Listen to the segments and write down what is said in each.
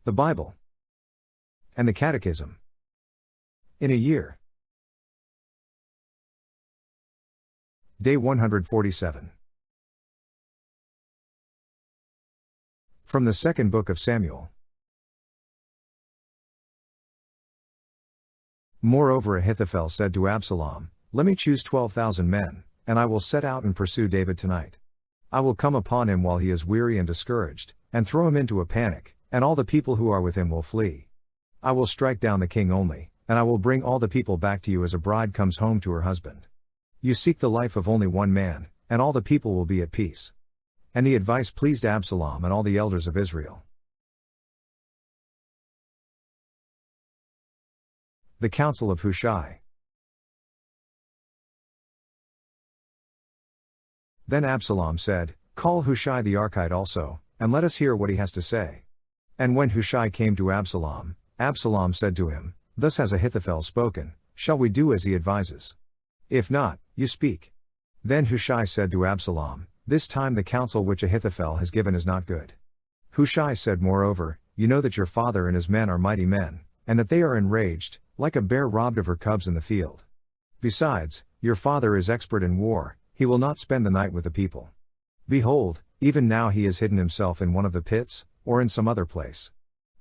The Bible. And the Catechism. In a year. Day 147. From the second book of Samuel. Moreover, Ahithophel said to Absalom, "Let me choose 12,000 men, and I will set out and pursue David tonight. I will come upon him while he is weary and discouraged, and throw him into a panic, and all the people who are with him will flee. I will strike down the king only, and I will bring all the people back to you as a bride comes home to her husband. You seek the life of only one man, and all the people will be at peace." And the advice pleased Absalom and all the elders of Israel. The counsel of Hushai. Then Absalom said, "Call Hushai the Archite also, and let us hear what he has to say." And when Hushai came to Absalom, Absalom said to him, "Thus has Ahithophel spoken, shall we do as he advises? If not, you speak." Then Hushai said to Absalom, "This time the counsel which Ahithophel has given is not good." Hushai said moreover, "You know that your father and his men are mighty men, and that they are enraged, like a bear robbed of her cubs in the field. Besides, your father is expert in war, he will not spend the night with the people. Behold, even now he has hidden himself in one of the pits, or in some other place.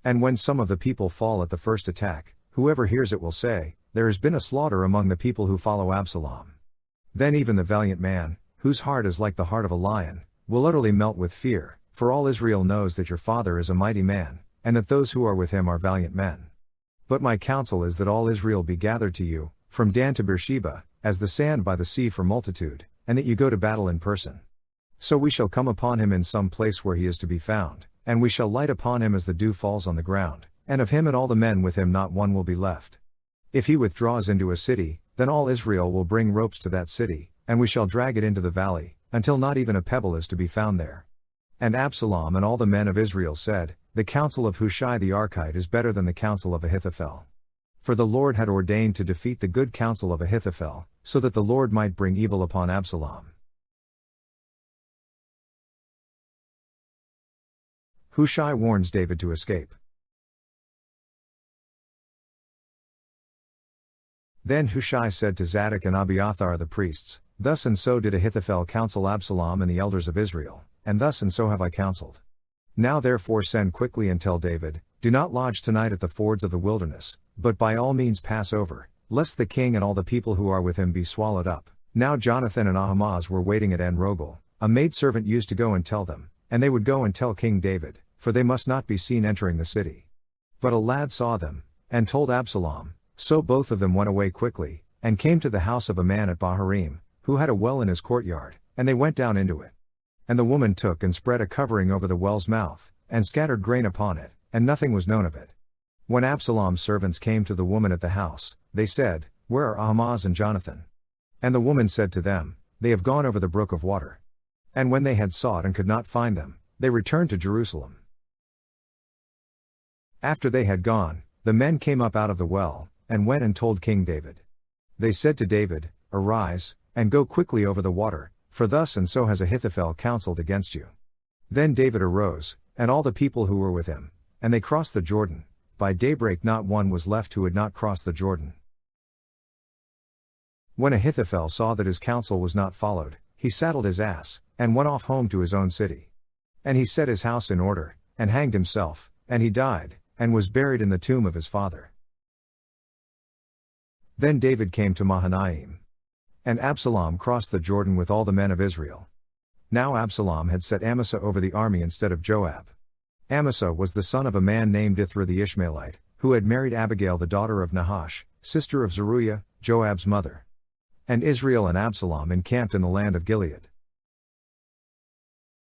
And when some of the people fall at the first attack, whoever hears it will say, 'There has been a slaughter among the people who follow Absalom.' Then even the valiant man, whose heart is like the heart of a lion, will utterly melt with fear, for all Israel knows that your father is a mighty man, and that those who are with him are valiant men. But my counsel is that all Israel be gathered to you, from Dan to Beersheba, as the sand by the sea for multitude, and that you go to battle in person. So we shall come upon him in some place where he is to be found, and we shall light upon him as the dew falls on the ground, and of him and all the men with him not one will be left. If he withdraws into a city, then all Israel will bring ropes to that city, and we shall drag it into the valley, until not even a pebble is to be found there." And Absalom and all the men of Israel said, "The counsel of Hushai the Archite is better than the counsel of Ahithophel." For the Lord had ordained to defeat the good counsel of Ahithophel, so that the Lord might bring evil upon Absalom. Hushai warns David to escape. Then Hushai said to Zadok and Abiathar the priests, "Thus and so did Ahithophel counsel Absalom and the elders of Israel, and thus and so have I counseled. Now therefore send quickly and tell David, do not lodge tonight at the fords of the wilderness, but by all means pass over, lest the king and all the people who are with him be swallowed up." Now Jonathan and Ahimaaz were waiting at En-Rogel. A maidservant used to go and tell them, and they would go and tell King David, for they must not be seen entering the city. But a lad saw them, and told Absalom. So both of them went away quickly, and came to the house of a man at Bahurim, who had a well in his courtyard, and they went down into it. And the woman took and spread a covering over the well's mouth, and scattered grain upon it, and nothing was known of it. When Absalom's servants came to the woman at the house, they said, "Where are Ahimaaz and Jonathan?" And the woman said to them, "They have gone over the brook of water." And when they had sought and could not find them, they returned to Jerusalem. After they had gone, the men came up out of the well, and went and told King David. They said to David, "Arise, and go quickly over the water, for thus and so has Ahithophel counseled against you." Then David arose, and all the people who were with him, and they crossed the Jordan. By daybreak not one was left who had not crossed the Jordan. When Ahithophel saw that his counsel was not followed, he saddled his ass, and went off home to his own city. And he set his house in order, and hanged himself, and he died, and was buried in the tomb of his father. Then David came to Mahanaim. And Absalom crossed the Jordan with all the men of Israel. Now Absalom had set Amasa over the army instead of Joab. Amasa was the son of a man named Ithra the Ishmaelite, who had married Abigail the daughter of Nahash, sister of Zeruiah, Joab's mother. And Israel and Absalom encamped in the land of Gilead.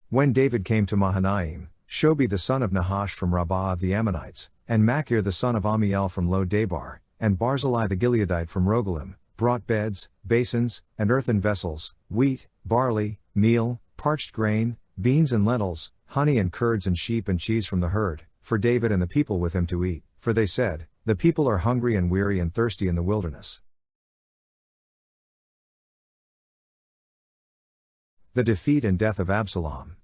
When David came to Mahanaim, Shobi the son of Nahash from Rabbah of the Ammonites, and Machir the son of Amiel from Lo-Debar, and Barzillai the Gileadite from Rogelim, brought beds, basins, and earthen vessels, wheat, barley, meal, parched grain, beans and lentils, honey and curds and sheep and cheese from the herd, for David and the people with him to eat, for they said, "The people are hungry and weary and thirsty in the wilderness." The defeat and death of Absalom.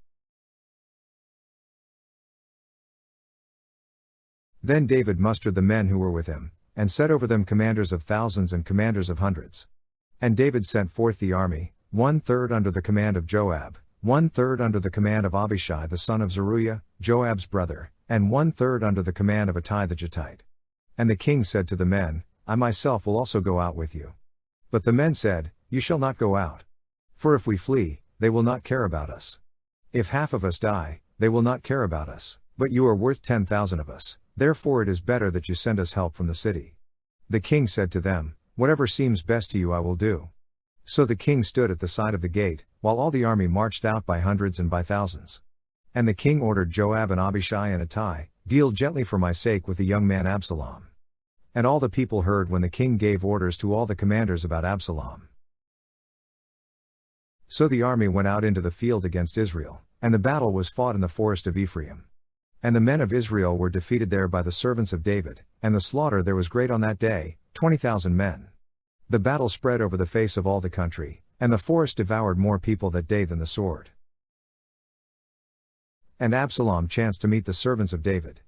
Then David mustered the men who were with him, and set over them commanders of thousands and commanders of hundreds. And David sent forth the army, 1/3 under the command of Joab, 1/3 under the command of Abishai the son of Zeruiah, Joab's brother, and 1/3 under the command of Ittai the Gittite. And the king said to the men, I myself will also go out with you. But the men said, You shall not go out. For if we flee, they will not care about us. If half of us die, they will not care about us, but you are worth 10,000 of us, therefore it is better that you send us help from the city. The king said to them, Whatever seems best to you I will do. So the king stood at the side of the gate, while all the army marched out by hundreds and by thousands. And the king ordered Joab and Abishai and Ittai, Deal gently for my sake with the young man Absalom. And all the people heard when the king gave orders to all the commanders about Absalom. So the army went out into the field against Israel, and the battle was fought in the forest of Ephraim. And the men of Israel were defeated there by the servants of David, and the slaughter there was great on that day, 20,000 men. The battle spread over the face of all the country, and the forest devoured more people that day than the sword. And Absalom chanced to meet the servants of David.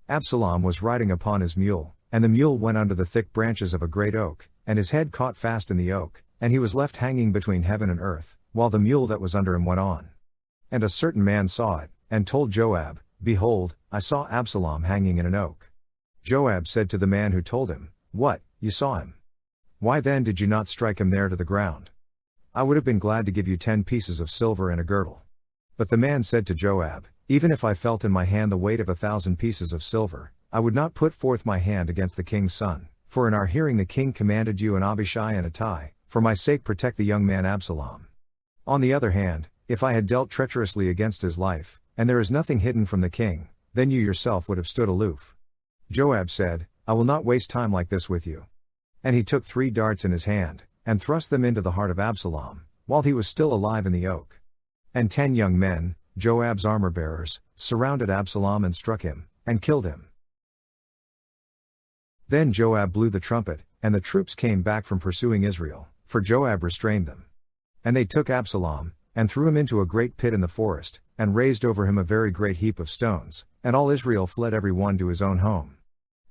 Absalom was riding upon his mule, and the mule went under the thick branches of a great oak, and his head caught fast in the oak, and he was left hanging between heaven and earth, while the mule that was under him went on. And a certain man saw it, and told Joab, Behold, I saw Absalom hanging in an oak. Joab said to the man who told him, What, you saw him? Why then did you not strike him there to the ground? I would have been glad to give you 10 pieces of silver and a girdle. But the man said to Joab, Even if I felt in my hand the weight of 1,000 pieces of silver, I would not put forth my hand against the king's son, for in our hearing the king commanded you and Abishai and Ittai, for my sake protect the young man Absalom. On the other hand, if I had dealt treacherously against his life, and there is nothing hidden from the king, then you yourself would have stood aloof. Joab said, I will not waste time like this with you. And he took 3 darts in his hand, and thrust them into the heart of Absalom, while he was still alive in the oak. And 10 young men, Joab's armor-bearers, surrounded Absalom and struck him, and killed him. Then Joab blew the trumpet, and the troops came back from pursuing Israel, for Joab restrained them. And they took Absalom, and threw him into a great pit in the forest, and raised over him a very great heap of stones, and all Israel fled every one to his own home.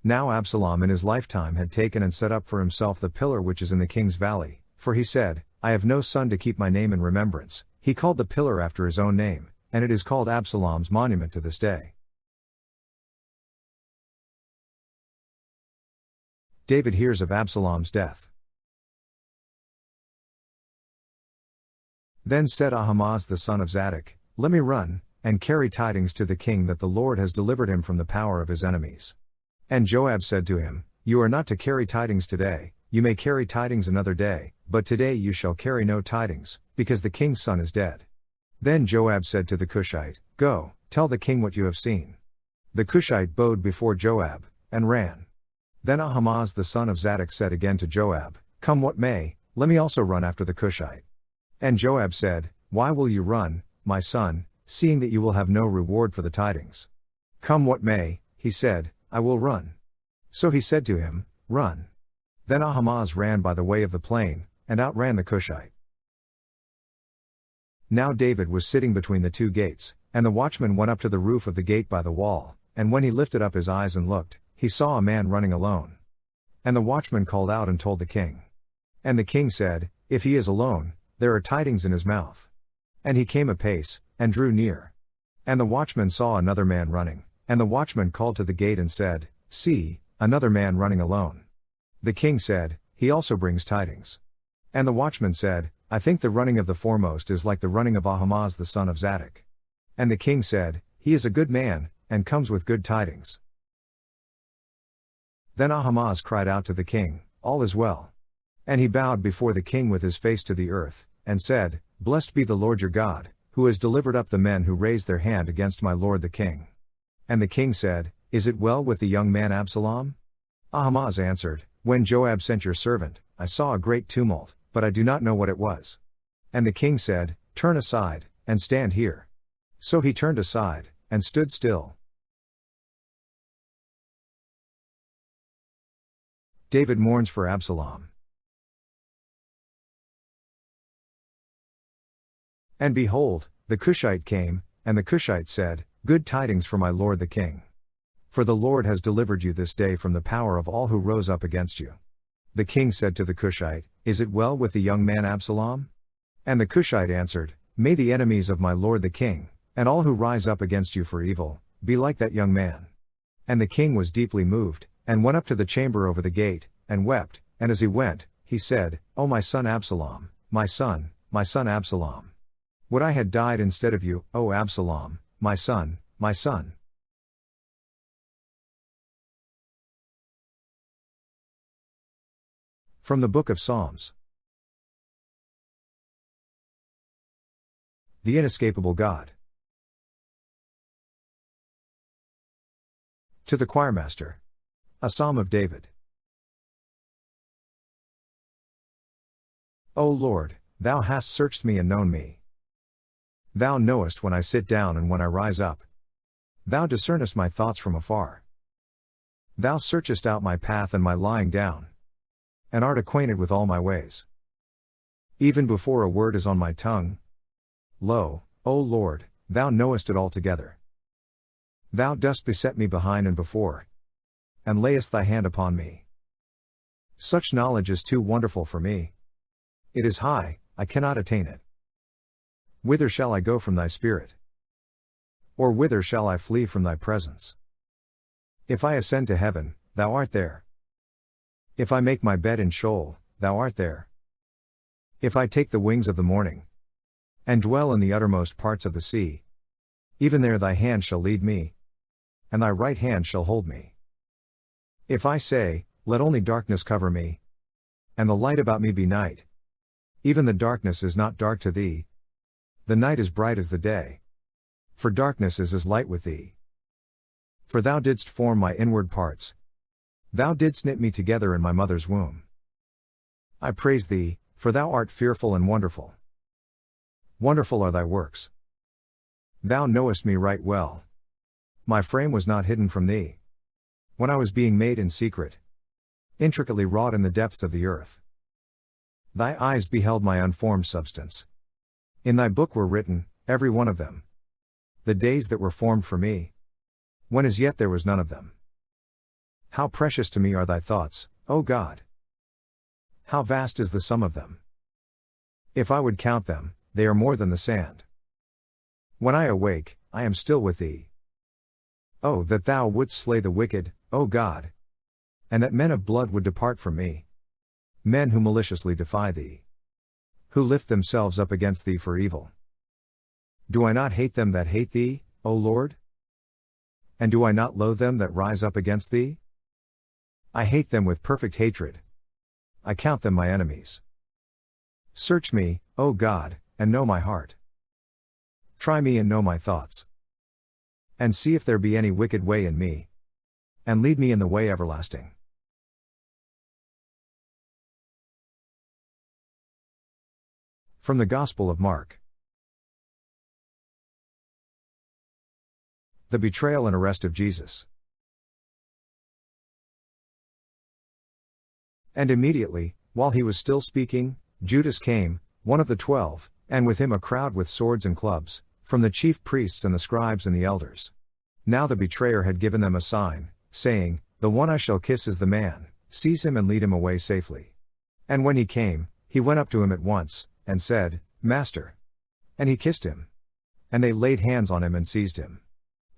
Now Absalom in his lifetime had taken and set up for himself the pillar which is in the king's valley, for he said, I have no son to keep my name in remembrance. He called the pillar after his own name, and it is called Absalom's monument to this day. David hears of Absalom's death. Then said Ahimaaz the son of Zadok, Let me run, and carry tidings to the king that the Lord has delivered him from the power of his enemies. And Joab said to him, You are not to carry tidings today, you may carry tidings another day, but today you shall carry no tidings, because the king's son is dead. Then Joab said to the Cushite, Go, tell the king what you have seen. The Cushite bowed before Joab, and ran. Then Ahimaaz the son of Zadok said again to Joab, Come what may, let me also run after the Cushite. And Joab said, Why will you run, my son, seeing that you will have no reward for the tidings? Come what may, he said, I will run. So he said to him, Run. Then Ahimaaz ran by the way of the plain, and outran the Cushite. Now David was sitting between the 2 gates, and the watchman went up to the roof of the gate by the wall, and when he lifted up his eyes and looked, he saw a man running alone. And the watchman called out and told the king. And the king said, If he is alone, there are tidings in his mouth. And he came apace, and drew near. And the watchman saw another man running, and the watchman called to the gate and said, See, another man running alone. The king said, He also brings tidings. And the watchman said, I think the running of the foremost is like the running of Ahimaaz the son of Zadok. And the king said, He is a good man, and comes with good tidings. Then Ahimaaz cried out to the king, All is well. And he bowed before the king with his face to the earth, and said, Blessed be the Lord your God, who has delivered up the men who raised their hand against my lord the king. And the king said, Is it well with the young man Absalom? Ahimaaz answered, When Joab sent your servant, I saw a great tumult, but I do not know what it was. And the king said, Turn aside, and stand here. So he turned aside, and stood still. David mourns for Absalom. And behold, the Cushite came, and the Cushite said, Good tidings for my lord the king. For the Lord has delivered you this day from the power of all who rose up against you. The king said to the Cushite, Is it well with the young man Absalom? And the Cushite answered, May the enemies of my lord the king, and all who rise up against you for evil, be like that young man. And the king was deeply moved, and went up to the chamber over the gate, and wept, and as he went, he said, O my son Absalom, my son Absalom. Would I had died instead of you, O Absalom, my son, my son. From the Book of Psalms. The inescapable God. To the choirmaster. A Psalm of David. O Lord, thou hast searched me and known me. Thou knowest when I sit down and when I rise up. Thou discernest my thoughts from afar. Thou searchest out my path and my lying down, and art acquainted with all my ways. Even before a word is on my tongue, lo, O Lord, thou knowest it altogether. Thou dost beset me behind and before, and layest thy hand upon me. Such knowledge is too wonderful for me. It is high, I cannot attain it. Whither shall I go from thy spirit? Or whither shall I flee from thy presence? If I ascend to heaven, thou art there. If I make my bed in Sheol, thou art there. If I take the wings of the morning, and dwell in the uttermost parts of the sea, even there thy hand shall lead me, and thy right hand shall hold me. If I say, Let only darkness cover me, and the light about me be night, even the darkness is not dark to thee, the night is bright as the day, for darkness is as light with thee. For thou didst form my inward parts, thou didst knit me together in my mother's womb. I praise thee, for thou art fearful and wonderful. Wonderful are thy works. Thou knowest me right well. My frame was not hidden from thee, when I was being made in secret, intricately wrought in the depths of the earth. Thy eyes beheld my unformed substance. In thy book were written, every one of them, the days that were formed for me, when as yet there was none of them. How precious to me are thy thoughts, O God! How vast is the sum of them! If I would count them, they are more than the sand. When I awake, I am still with thee. Oh, that thou wouldst slay the wicked, O God! And that men of blood would depart from me. Men who maliciously defy thee, who lift themselves up against thee for evil. Do I not hate them that hate thee, O Lord? And do I not loathe them that rise up against thee? I hate them with perfect hatred. I count them my enemies. Search me, O God, and know my heart. Try me and know my thoughts. And see if there be any wicked way in me, and lead me in the way everlasting. From the Gospel of Mark. The betrayal and arrest of Jesus. And immediately, while he was still speaking, Judas came, one of the 12, and with him a crowd with swords and clubs, from the chief priests and the scribes and the elders. Now the betrayer had given them a sign, saying, The one I shall kiss is the man, seize him and lead him away safely. And when he came, he went up to him at once, and said, Master. And he kissed him. And they laid hands on him and seized him.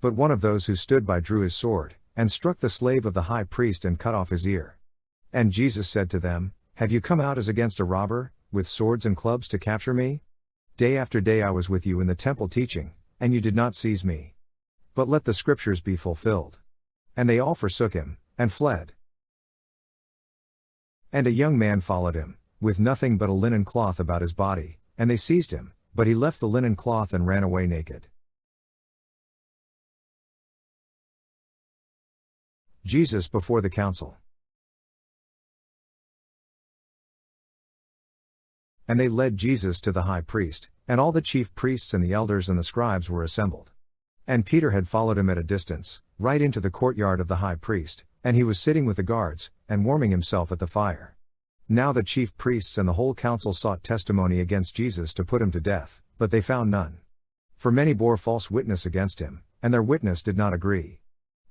But one of those who stood by drew his sword, and struck the slave of the high priest and cut off his ear. And Jesus said to them, Have you come out as against a robber, with swords and clubs to capture me? Day after day I was with you in the temple teaching, and you did not seize me. But let the scriptures be fulfilled. And they all forsook him, and fled. And a young man followed him, with nothing but a linen cloth about his body, and they seized him, but he left the linen cloth and ran away naked. Jesus before the council. And they led Jesus to the high priest, and all the chief priests and the elders and the scribes were assembled. And Peter had followed him at a distance, right into the courtyard of the high priest, and he was sitting with the guards, and warming himself at the fire. Now the chief priests and the whole council sought testimony against Jesus to put him to death, but they found none. For many bore false witness against him, and their witness did not agree.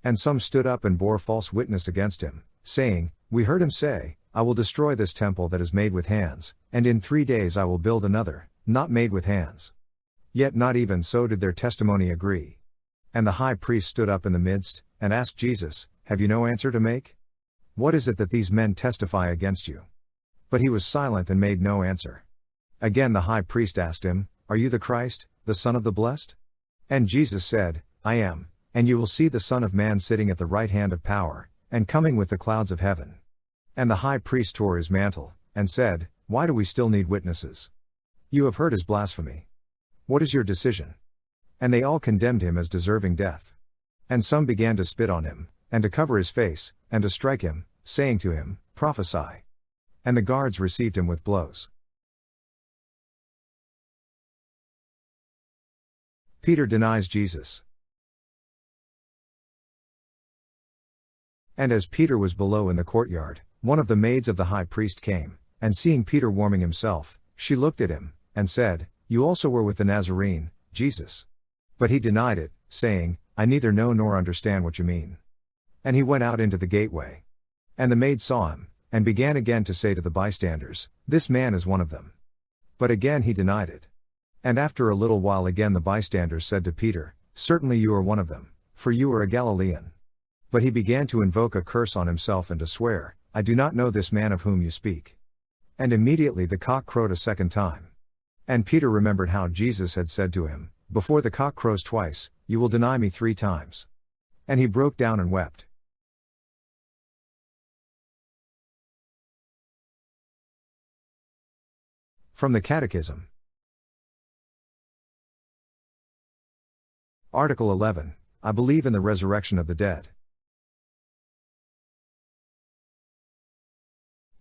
And some stood up and bore false witness against him, saying, We heard him say, I will destroy this temple that is made with hands, and in 3 days I will build another, not made with hands. Yet not even so did their testimony agree. And the high priest stood up in the midst, and asked Jesus, Have you no answer to make? What is it that these men testify against you? But he was silent and made no answer. Again the high priest asked him, Are you the Christ, the Son of the Blessed? And Jesus said, I am, and you will see the Son of Man sitting at the right hand of power, and coming with the clouds of heaven. And the high priest tore his mantle, and said, Why do we still need witnesses? You have heard his blasphemy. What is your decision? And they all condemned him as deserving death. And some began to spit on him, and to cover his face, and to strike him, saying to him, Prophesy. And the guards received him with blows. Peter denies Jesus. And as Peter was below in the courtyard, one of the maids of the high priest came, and seeing Peter warming himself, she looked at him, and said, You also were with the Nazarene, Jesus. But he denied it, saying, I neither know nor understand what you mean. And he went out into the gateway. And the maid saw him, and began again to say to the bystanders, This man is one of them. But again he denied it. And after a little while again the bystanders said to Peter, Certainly you are one of them, for you are a Galilean. But he began to invoke a curse on himself and to swear, I do not know this man of whom you speak. And immediately the cock crowed a second time. And Peter remembered how Jesus had said to him, Before the cock crows twice, you will deny me 3 times. And he broke down and wept. From the Catechism. Article 11. I believe in the resurrection of the dead.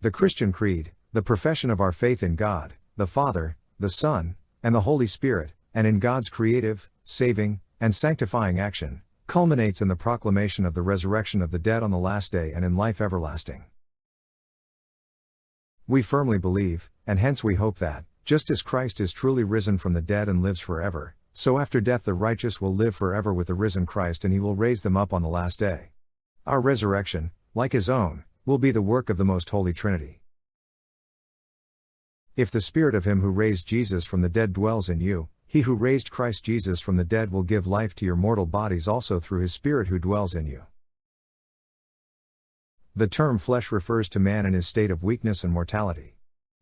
The Christian Creed, the profession of our faith in God, the Father, the Son, and the Holy Spirit, and in God's creative, saving, and sanctifying action, culminates in the proclamation of the resurrection of the dead on the last day and in life everlasting. We firmly believe, and hence we hope that, just as Christ is truly risen from the dead and lives forever, so after death the righteous will live forever with the risen Christ, and he will raise them up on the last day. Our resurrection, like his own, will be the work of the most holy Trinity. If the Spirit of him who raised Jesus from the dead dwells in you, he who raised Christ Jesus from the dead will give life to your mortal bodies also through his Spirit who dwells in you. The term flesh refers to man in his state of weakness and mortality.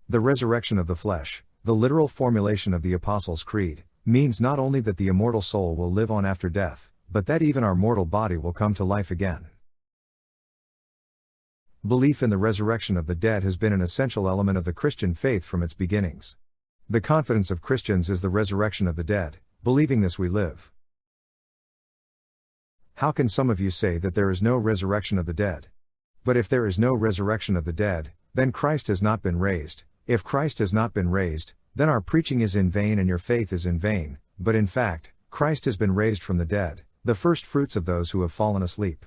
The resurrection of the flesh, the literal formulation of the Apostles' Creed, means not only that the immortal soul will live on after death, but that even our mortal body will come to life again. Belief in the resurrection of the dead has been an essential element of the Christian faith from its beginnings. The confidence of Christians is the resurrection of the dead, believing this we live. How can some of you say that there is no resurrection of the dead? But if there is no resurrection of the dead, then Christ has not been raised. If Christ has not been raised, then our preaching is in vain and your faith is in vain, but in fact, Christ has been raised from the dead, the first fruits of those who have fallen asleep.